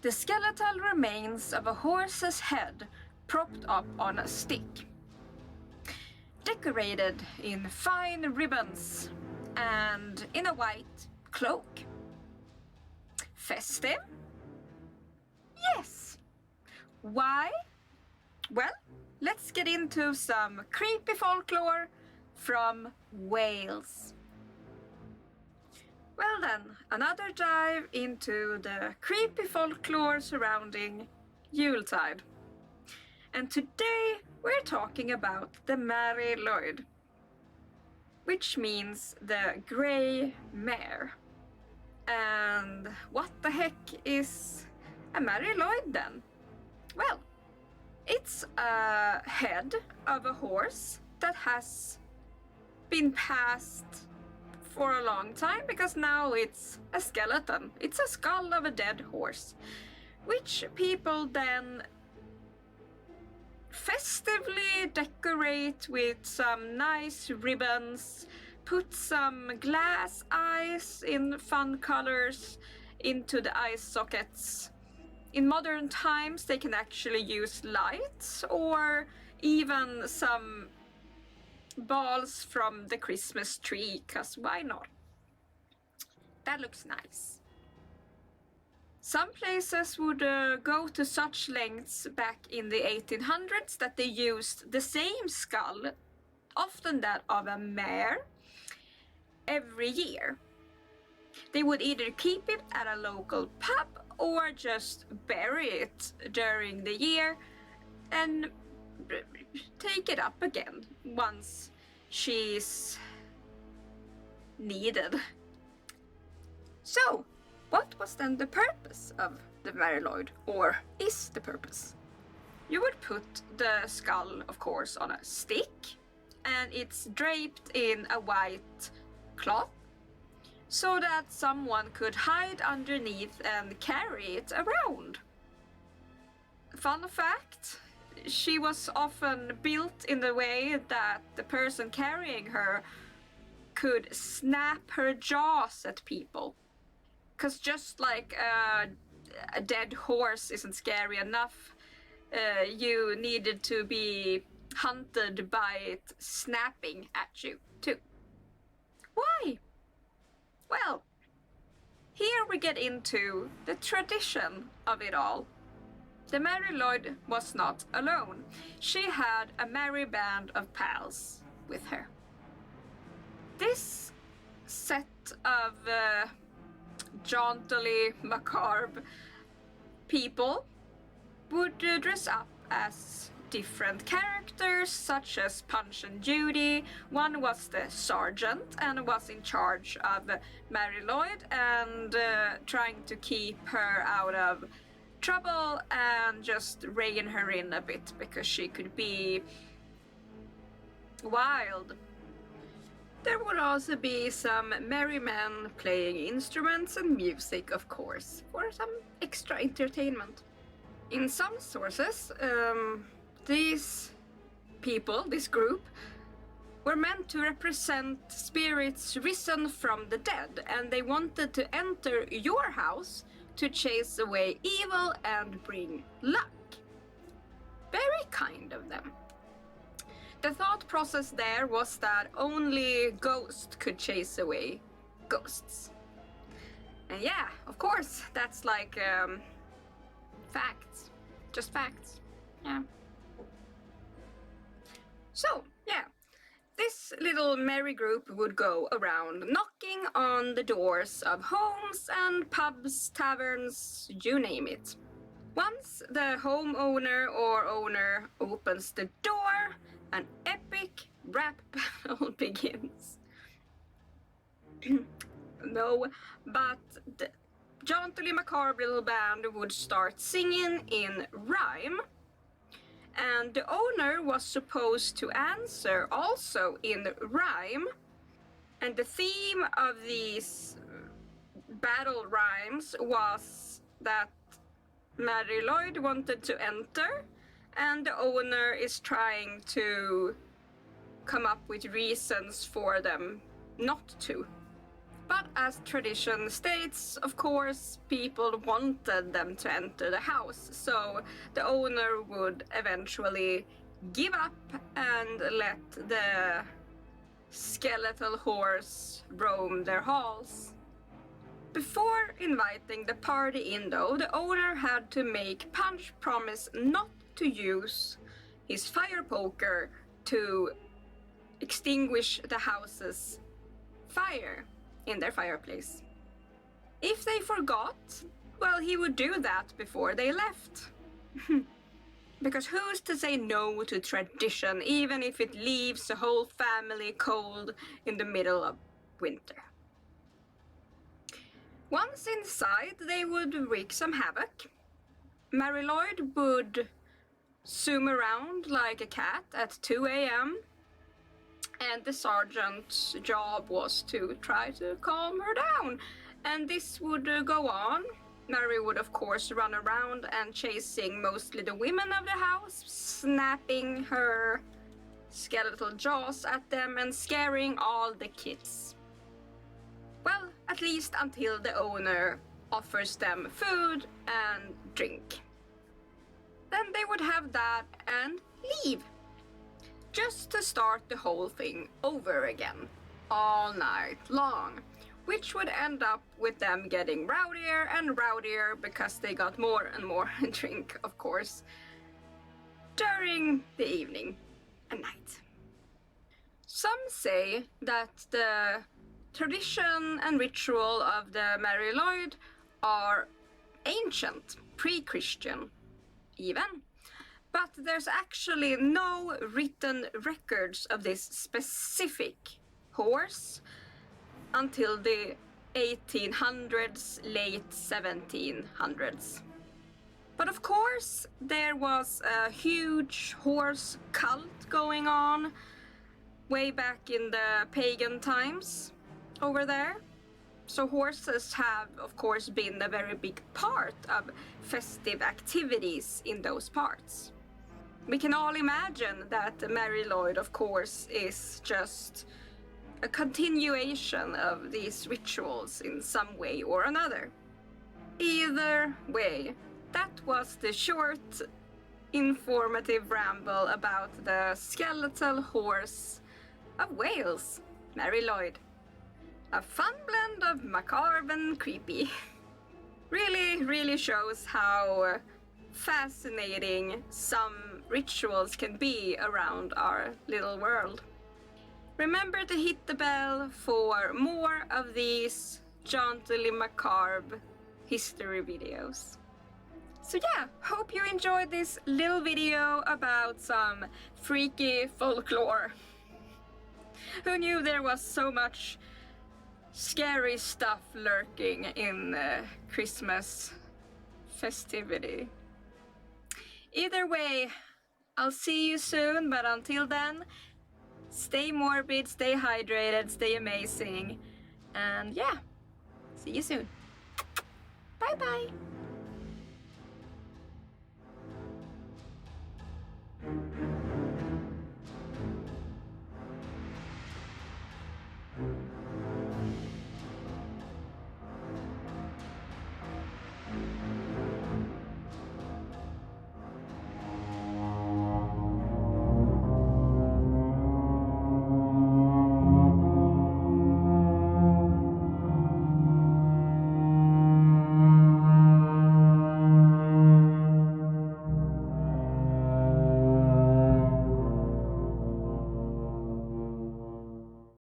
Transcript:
the skeletal remains of a horse's head propped up on a stick, decorated in fine ribbons and in a white cloak. Festive? Yes. Why? Well, let's get into some creepy folklore from Wales. Well then, another dive into the creepy folklore surrounding Yuletide. And today we're talking about the Mary Lloyd, which means the grey mare. And what the heck is a Mary Lloyd then? Well, it's a head of a horse that has been passed for a long time, because now it's a skeleton. It's a skull of a dead horse, which people then festively decorate with some nice ribbons, put some glass eyes in fun colors into the eye sockets. In modern times they can actually use lights or even some balls from the Christmas tree, cause why not? That looks nice. Some places would go to such lengths back in the 1800s that they used the same skull, often that of a mare, every year. They would either keep it at a local pub or just bury it during the year and take it up again once she's needed. So, what was then the purpose of the Mary Lloyd, or is the purpose? You would put the skull, of course, on a stick, and it's draped in a white cloth so that someone could hide underneath and carry it around. Fun fact, she was often built in the way that the person carrying her could snap her jaws at people. Because just like a dead horse isn't scary enough, you needed to be hunted by it snapping at you too. Why? Well, here we get into the tradition of it all. The Mary Lloyd was not alone. She had a merry band of pals with her. This set of jauntily macabre people would dress up as different characters, such as Punch and Judy. One was the sergeant and was in charge of Mary Lloyd and trying to keep her out of trouble and just rein her in a bit because she could be wild. There would also be some merry men playing instruments and music, of course, for some extra entertainment. In some sources, these people, this group, were meant to represent spirits risen from the dead, and they wanted to enter your house to chase away evil and bring luck. Very kind of them. The thought process there was that only ghosts could chase away ghosts. And yeah, of course, that's like facts. Just facts. Yeah. So, yeah. This little merry group would go around knocking on the doors of homes and pubs, taverns, you name it. Once the homeowner or owner opens the door, an epic rap battle begins. No, but the jauntily macabre little band would start singing in rhyme, and the owner was supposed to answer also in rhyme, and the theme of these battle rhymes was that Mary Lloyd wanted to enter, and the owner is trying to come up with reasons for them not to. But as tradition states, of course, people wanted them to enter the house, so the owner would eventually give up and let the skeletal horse roam their halls. Before inviting the party in though, the owner had to make Punch promise not to use his fire poker to extinguish the house's fire in their fireplace. If they forgot, well, he would do that before they left. Because who's to say no to tradition, even if it leaves the whole family cold in the middle of winter? Once inside, they would wreak some havoc. Mary Lloyd would zoom around like a cat at 2 a.m. and the sergeant's job was to try to calm her down. And this would go on. Mary would of course run around and chasing mostly the women of the house, snapping her skeletal jaws at them and scaring all the kids. Well, at least until the owner offers them food and drink. Then they would have that and leave. Just to start the whole thing over again, all night long, which would end up with them getting rowdier and rowdier because they got more and more drink, of course, during the evening and night. Some say that the tradition and ritual of the Mary Lloyd are ancient, pre-Christian even. But there's actually no written records of this specific horse until the 1800s, late 1700s. But of course, there was a huge horse cult going on way back in the pagan times over there. So horses have, of course, been a very big part of festive activities in those parts. We can all imagine that Mary Lloyd, of course, is just a continuation of these rituals in some way or another. Either way, that was the short, informative ramble about the skeletal horse of Wales, Mary Lloyd. A fun blend of macabre and creepy. Really shows how fascinating some rituals can be around our little world. Remember to hit the bell for more of these jauntily macabre history videos. So yeah, hope you enjoyed this little video about some freaky folklore. Who knew there was so much scary stuff lurking in Christmas festivity? Either way, I'll see you soon, but until then, stay morbid, stay hydrated, stay amazing, and yeah, see you soon. Bye bye!